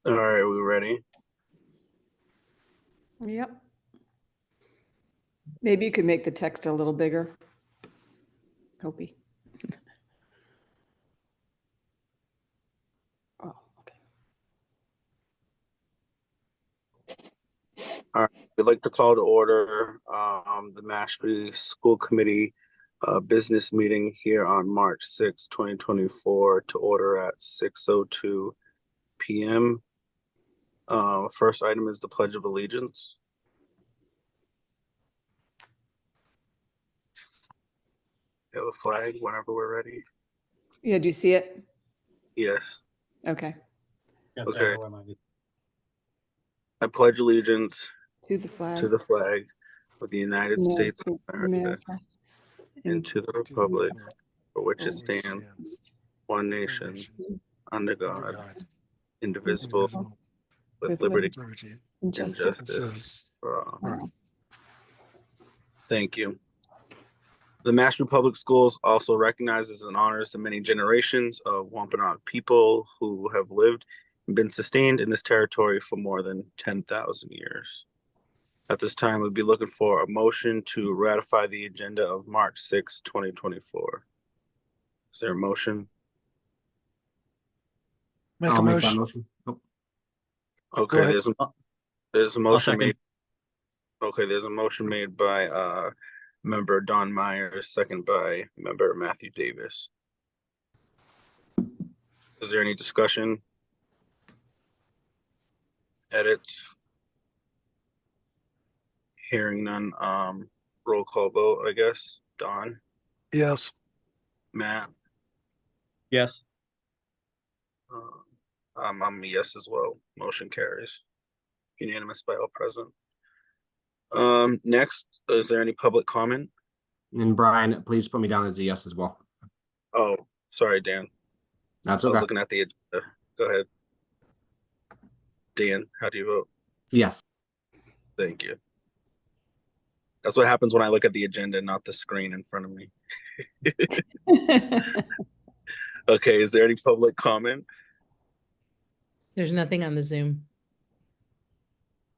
All right, we ready? Yep. Maybe you could make the text a little bigger. Hopi. Oh, okay. All right, we'd like to call to order the Mashpee School Committee business meeting here on March 6, 2024 to order at 6:02 p.m. First item is the Pledge of Allegiance. You have a flag whenever we're ready. Yeah, do you see it? Yes. Okay. Yes, Okay. sir. I pledge allegiance To the flag. to the flag of the United States of America and to the republic for which it stands, one nation, under God, indivisible, with liberty and and justice for all. Thank you. The Mashpee Public Schools also recognizes and honors the many generations of Wampanoag people who have lived and been sustained in this territory for more than 10,000 years. At this time, we'd be looking for a motion to ratify the agenda of March 6, 2024. Is there a motion? Make a motion. Okay, Go ahead. there's a motion second. made. Okay, there's a motion made by member Don Myers, second by member Matthew Davis. Is there any discussion? Edits? Hearing none. Roll call vote, I guess. Don, Yes. Matt, Yes. I'm a yes as well. Motion carries. Unanimous by all present. Next, is there any public comment? And Brian, please put me down as a yes as well. Oh, sorry, Dan. That's I was okay. looking at the agenda. Go ahead. Dan, how do you vote? Yes. Thank you. That's what happens when I look at the agenda, not the screen in front of me. Okay, is there any public comment? There's nothing on the Zoom.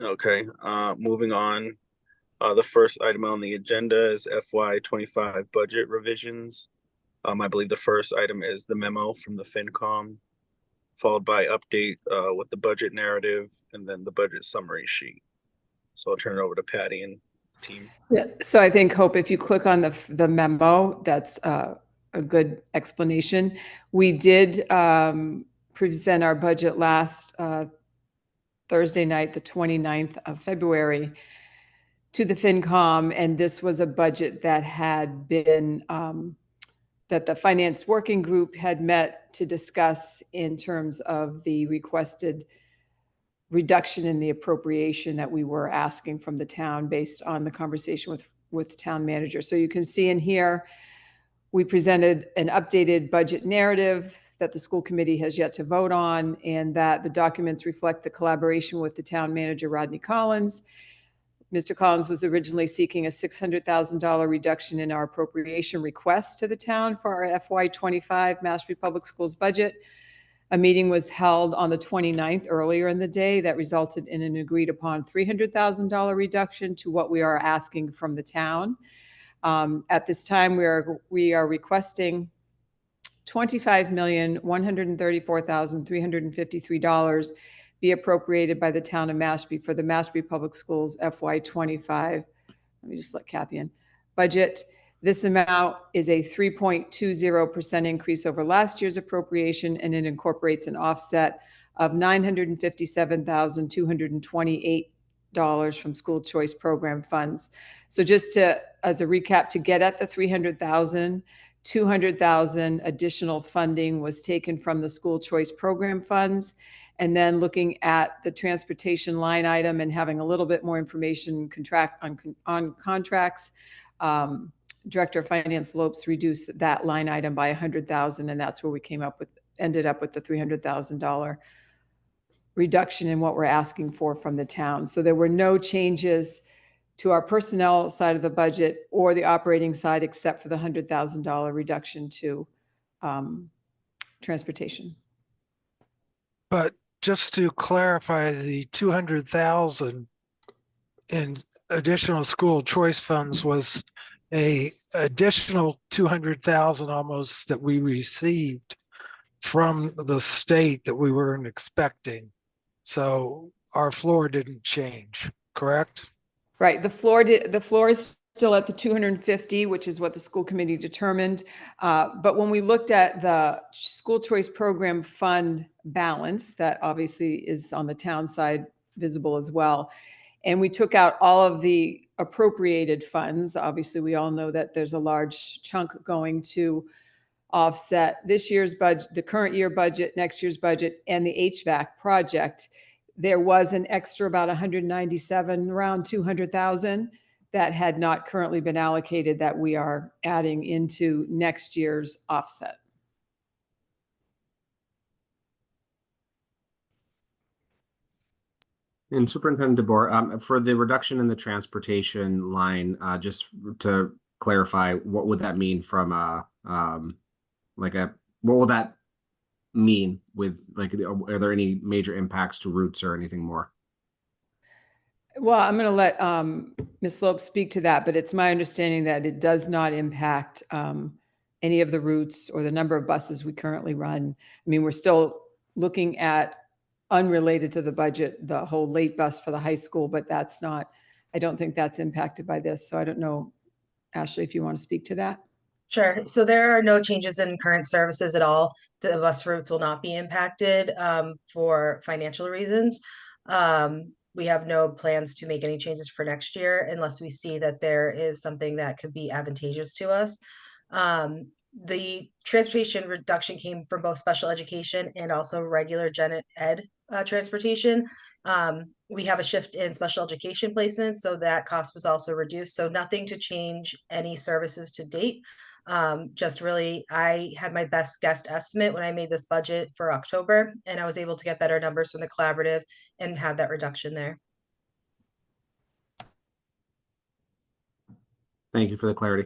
Okay, moving on. The first item on the agenda is FY25 budget revisions. I believe the first item is the memo from the FinCom, followed by update with the budget narrative and then the budget summary sheet. So I'll turn it over to Patty and team. Yeah, so I think, Hope, if you click on the memo, that's a good explanation. We did present our budget last Thursday night, the 29th of February, to the FinCom, and this was a budget that had been, that the Finance Working Group had met to discuss in terms of the requested reduction in the appropriation that we were asking from the town based on the conversation with the town manager. So you can see in here, we presented an updated budget narrative that the school committee has yet to vote on, and that the documents reflect the collaboration with the town manager, Rodney Collins. Mr. Collins was originally seeking a $600,000 reduction in our appropriation request to the town for our FY25 Mashpee Public Schools budget. A meeting was held on the 29th earlier in the day that resulted in an agreed upon $300,000 reduction to what we are asking from the town. At this time, we are requesting $25,134,353 be appropriated by the town of Mashpee for the Mashpee Public Schools FY25. Let me just let Kathy in. Budget. This amount is a 3.20% increase over last year's appropriation, and it incorporates an offset of $957,228 from school choice program funds. So just as a recap, to get at the $300,000, $200,000 additional funding was taken from the school choice program funds. And then looking at the transportation line item and having a little bit more information on contracts, Director of Finance Lopes reduced that line item by $100,000, and that's where we ended up with the $300,000 reduction in what we're asking for from the town. So there were no changes to our personnel side of the budget or the operating side, except for the $100,000 reduction to transportation. But just to clarify, the 200,000 in additional school choice funds was a additional 200,000 almost that we received from the state that we weren't expecting. So our floor didn't change, correct? Right, the floor is still at the 250, which is what the school committee determined. But when we looked at the school choice program fund balance, that obviously is on the town side visible as well, and we took out all of the appropriated funds. Obviously, we all know that there's a large chunk going to offset this year's budget, the current year budget, next year's budget, and the HVAC project. There was an extra about 197, around 200,000 that had not currently been allocated that we are adding into next year's offset. And Superintendent DeBoer, for the reduction in the transportation line, just to clarify, what would that mean from what will that mean with, like, are there any major impacts to routes or anything more? Well, I'm going to let Ms. Lopes speak to that, but it's my understanding that it does not impact any of the routes or the number of buses we currently run. I mean, we're still looking at, unrelated to the budget, the whole late bus for the high school, but that's not, I don't think that's impacted by this. So I don't know, Ashley, if you want to speak to that. Sure. So there are no changes in current services at all. The bus routes will not be impacted for financial reasons. We have no plans to make any changes for next year unless we see that there is something that could be advantageous to us. The transportation reduction came from both special education and also regular gen ed transportation. We have a shift in special education placement, so that cost was also reduced. So nothing to change any services to date. Just really, I had my best guess estimate when I made this budget for October, and I was able to get better numbers from the collaborative and have that reduction there. Thank you for the clarity.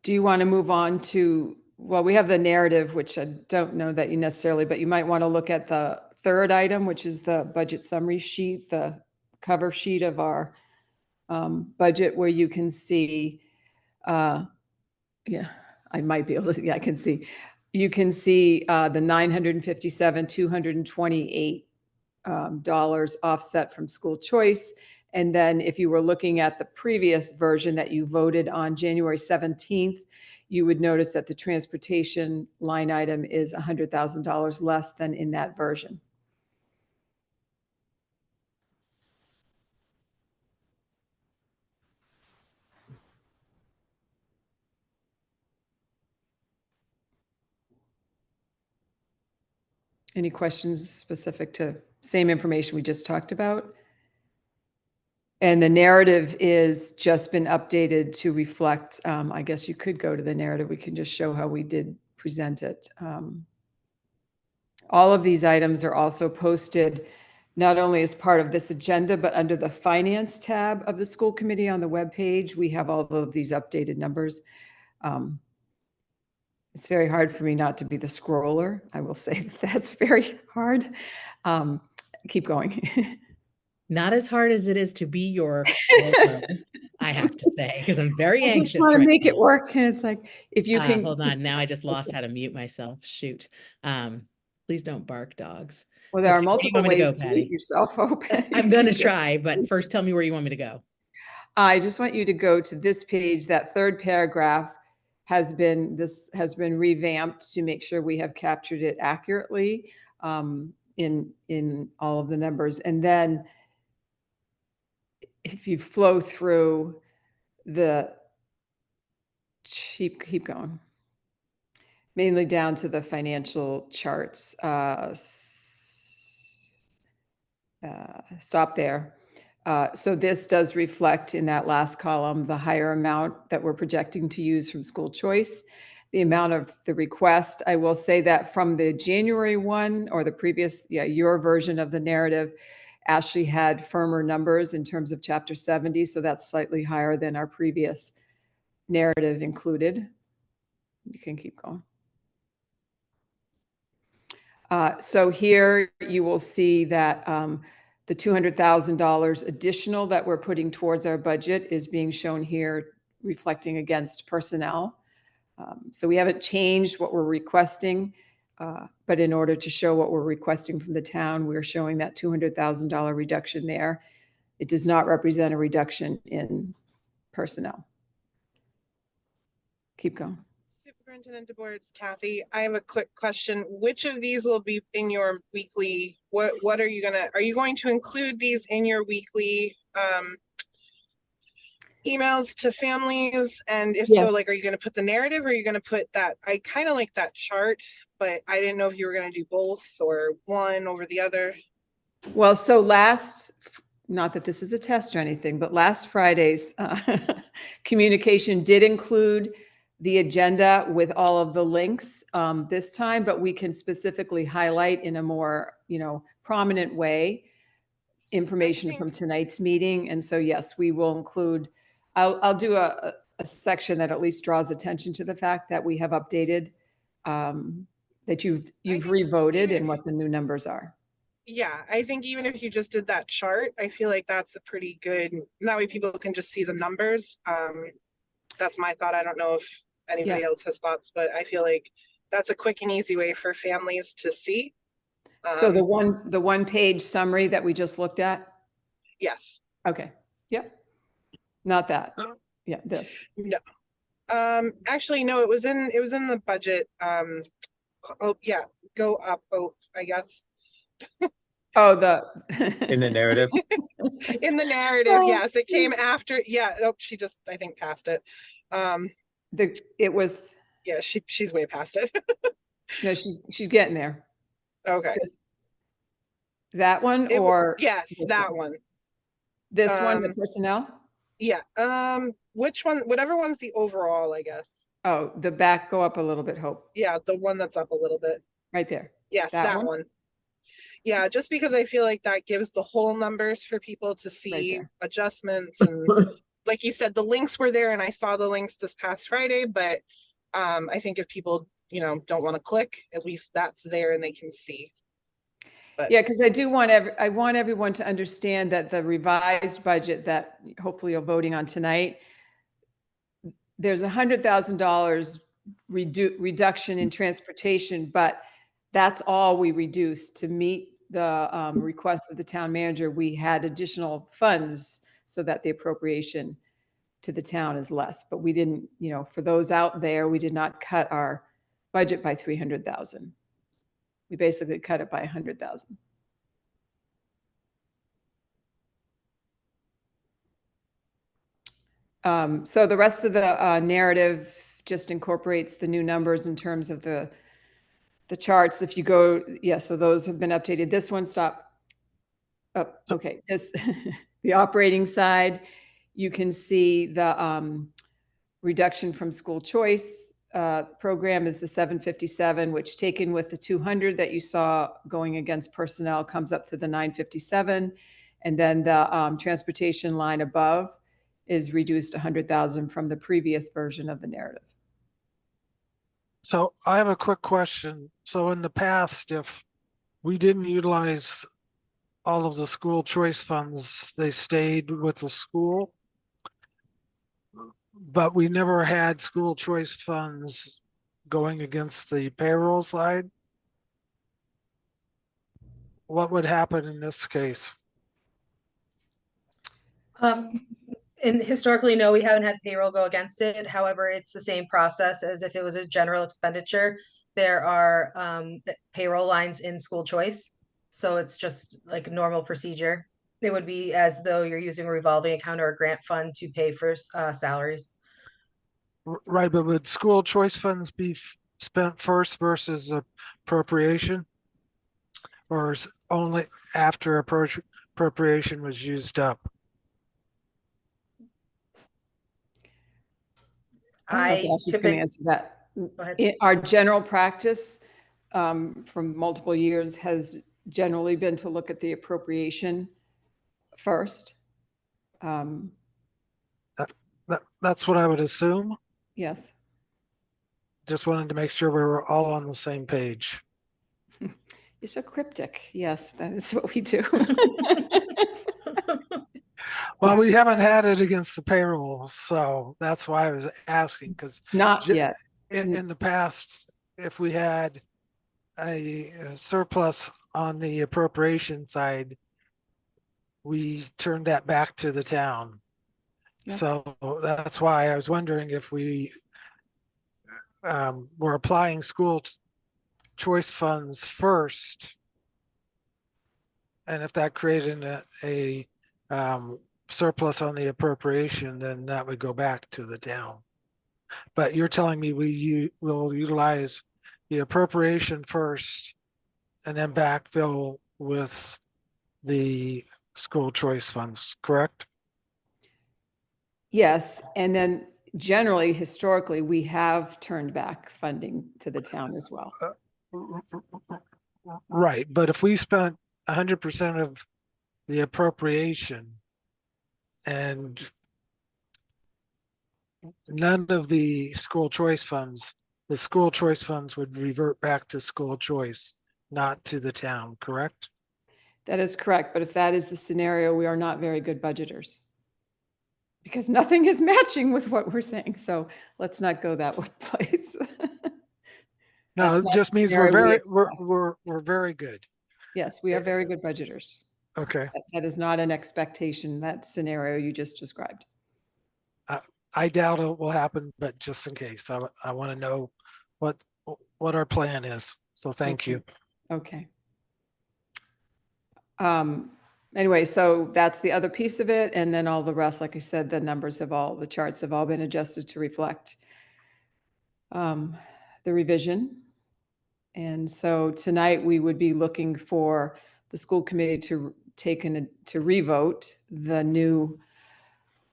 Do you want to move on to, well, we have the narrative, which I don't know that you necessarily, but you might want to look at the third item, which is the budget summary sheet, the cover sheet of our budget, where you can see, yeah, I might be able to, yeah, I can see. You can see the 957, $228 offset from school choice. And then if you were looking at the previous version that you voted on January 17th, you would notice that the transportation line item is $100,000 less than in that version. Any questions specific to same information we just talked about? And the narrative is just been updated to reflect, I guess you could go to the narrative. We can just show how we did present it. All of these items are also posted not only as part of this agenda, but under the finance tab of the school committee on the webpage. We have all of these updated numbers. It's very hard for me not to be the scroller. I will say that's very hard. Keep going. Not as hard as it is to be your scroller, I have to say, because I'm very anxious. I just want to right make it now. work. And it's like, if you can. Hold on. Now I just lost how to mute myself. Shoot. Please don't bark, dogs. Well, there are Okay, where do you multiple want me to ways go, to Patty? mute yourself open. I'm going to try, but first tell me where you want me to go. I just want you to go to this page. That third paragraph has been revamped to make sure we have captured it accurately in all of the numbers. And then if you flow through the, keep going, mainly down to the financial charts. Stop there. So this does reflect in that last column the higher amount that we're projecting to use from school choice, the amount of the request. I will say that from the January one or the previous, your version of the narrative, Ashley had firmer numbers in terms of Chapter 70, so that's slightly higher than our previous narrative included. You can keep going. So here you will see that the $200,000 additional that we're putting towards our budget is being shown here, reflecting against personnel. So we haven't changed what we're requesting, but in order to show what we're requesting from the town, we're showing that $200,000 reduction there. It does not represent a reduction in personnel. Keep going. Superintendent DeBoer, it's Kathy. I have a quick question. Which of these will be in your weekly? What are you going to include these in your weekly emails to families? And if so, Yes. like, are you gonna put the narrative or are you gonna put that? I kind of like that chart, but I didn't know if you were gonna do both or one over the other. Well, so not that this is a test or anything, but last Friday's communication did include the agenda with all of the links this time, but we can specifically highlight in a more, prominent way information from tonight's meeting. And so, yes, we will include, I'll do a section that at least draws attention to the fact that we have updated, that you've revoted and what the new numbers are. Yeah, I think even if you just did that chart, I feel like that's a pretty good, that way people can just see the numbers. That's my thought. I don't know if anybody else has thoughts, but I feel like that's a quick and easy way for families to see. So the one page summary that we just looked at? Yes. Okay. Yep. Not that. Yeah, this. No. Actually, no, it was in the budget. Oh yeah, go up. Oh, I guess. Oh, In the narrative. In the narrative, yes, it came after. Yeah. Oh, she just, I think, passed it. It was. Yeah, she's way past it. No, she's getting there. Okay. That one yes, that one. This one, the personnel? Yeah. Which one? Whatever one's the overall, I guess. Oh, the back, go up a little bit, Hope. Yeah, the one that's up a little bit. Right there. Yes, that one. Yeah, just because I feel like that gives the whole numbers for people to see adjustments. And like you said, the links were there and I saw the links this past Friday, but I think if people, don't want to click, at least that's there and they can see. But yeah, because I want everyone to understand that the revised budget that hopefully you're voting on tonight, there's $100,000 reduction in transportation, but that's all we reduced to meet the request of the town manager. We had additional funds so that the appropriation to the town is less, but we didn't, for those out there, we did not cut our budget by 300,000. We basically cut it by 100,000. So the rest of the narrative just incorporates the new numbers in terms of the charts. If you go, so those have been updated. This one, stop. Oh, okay. The operating side, you can see the reduction from school choice program is the 757, which taken with the 200 that you saw going against personnel comes up to the 957. And then the transportation line above is reduced 100,000 from the previous version of the narrative. So I have a quick question. So in the past, if we didn't utilize all of the school choice funds, they stayed with the school, but we never had school choice funds going against the payroll side. What would happen in this case? And historically, no, we haven't had payroll go against it. However, it's the same process as if it was a general expenditure. There are payroll lines in school choice. So it's just like a normal procedure. It would be as though you're using a revolving account or a grant fund to pay for salaries. Right, but would school choice funds be spent first versus appropriation? Or is only after appropriation was used up? I was going to answer that. Go ahead. Our general practice from multiple years has generally been to look at the appropriation first. That's what I would assume. Yes. Just wanted to make sure we were all on the same page. You're so cryptic. Yes, that is what we do. Well, we haven't had it against the payroll, so that's why I was asking, because Not yet. in the past, if we had a surplus on the appropriation side, we turned that back to the town. Yeah. So that's why I was wondering if we were applying choice funds first. And if that created a surplus on the appropriation, then that would go back to the town. But you're telling me will utilize the appropriation first and then backfill with the school choice funds, correct? Yes, and then generally, historically, we have turned back funding to the town as well. Right, but if we spent 100% of the appropriation and none of the school choice funds, the school choice funds would revert back to school choice, not to the town, correct? That is correct, but if that is the scenario, we are not very good budgeters. Because nothing is matching with what we're saying, so let's not go that place. No, That's it not just the means we're scenario we very, expect. we're very good. Yes, we are very good budgeters. Okay, That is not an expectation, that scenario you just described. I doubt it will happen, but just in case, I want to know what our plan is. So thank you. Okay. Anyway, so that's the other piece of it. And then all the rest, like I said, the charts have all been adjusted to reflect the revision. And so tonight we would be looking for the school committee to revote the new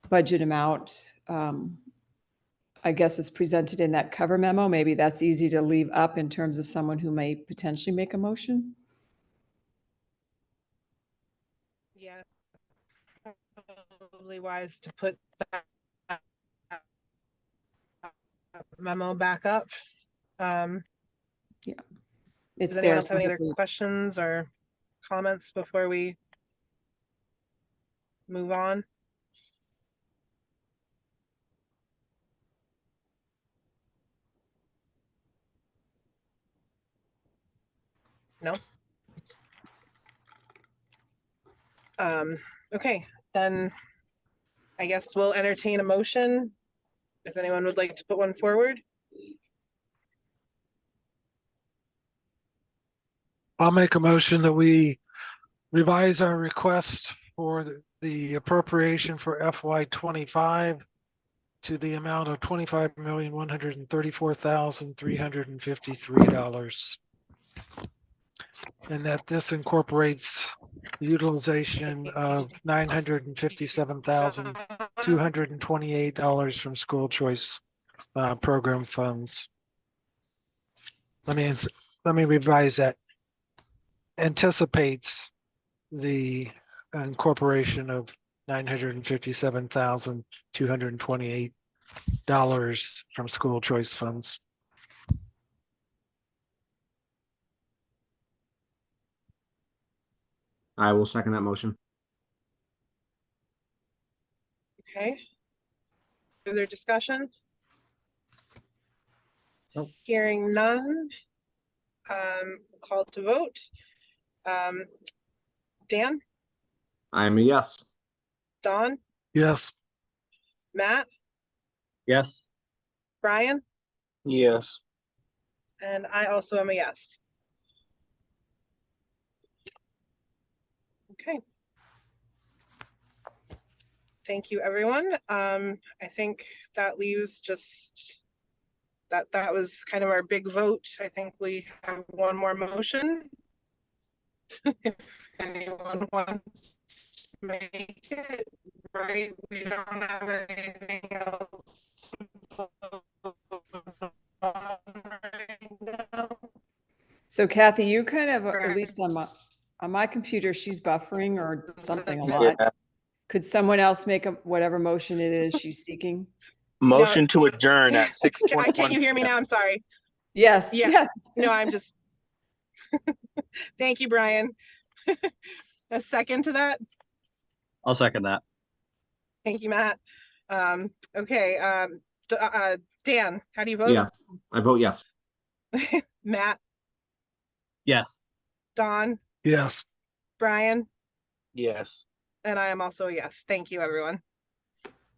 budget amount. I guess it's presented in that cover memo. Maybe that's easy to leave up in terms of someone who may potentially make a motion. Yeah. Probably wise to put that memo back up. It's Does anyone there. else have any other simply- questions or comments before we move on? No? Okay, then I guess we'll entertain a motion. If anyone would like to put one forward. I'll make a motion that we revise our request for the appropriation for FY 25 to the amount of $25,134,353. And that this incorporates the utilization of $957,228 from school choice program funds. Let me revise that. Anticipates the incorporation of $957,228 from school choice funds. I will second that motion. Okay. Further discussion? Nope. Hearing none. Call to vote. Dan, I'm a yes. Dawn, Yes. Matt, Yes. Brian, Yes. and I also am a yes. Okay. Thank you, everyone. I think that leaves just that was kind of our big vote. I think we have one more motion. If anyone wants to make it, right? We don't have anything else to vote on right now. So Kathy, you kind of, at Correct. least on my computer, she's buffering or something a lot. Yeah. Could someone else make whatever motion it is she's seeking? Motion to adjourn at 6:21. Can you hear me now? I'm sorry. Yes, Yeah. yes. No, I'm just Thank you, Brian. A second to that? I'll second that. Thank you, Matt. Okay, Dan, how do you vote? Yes, I vote yes. Matt, Yes. Don, Yes. Brian, Yes. and I am also a yes. Thank you, everyone.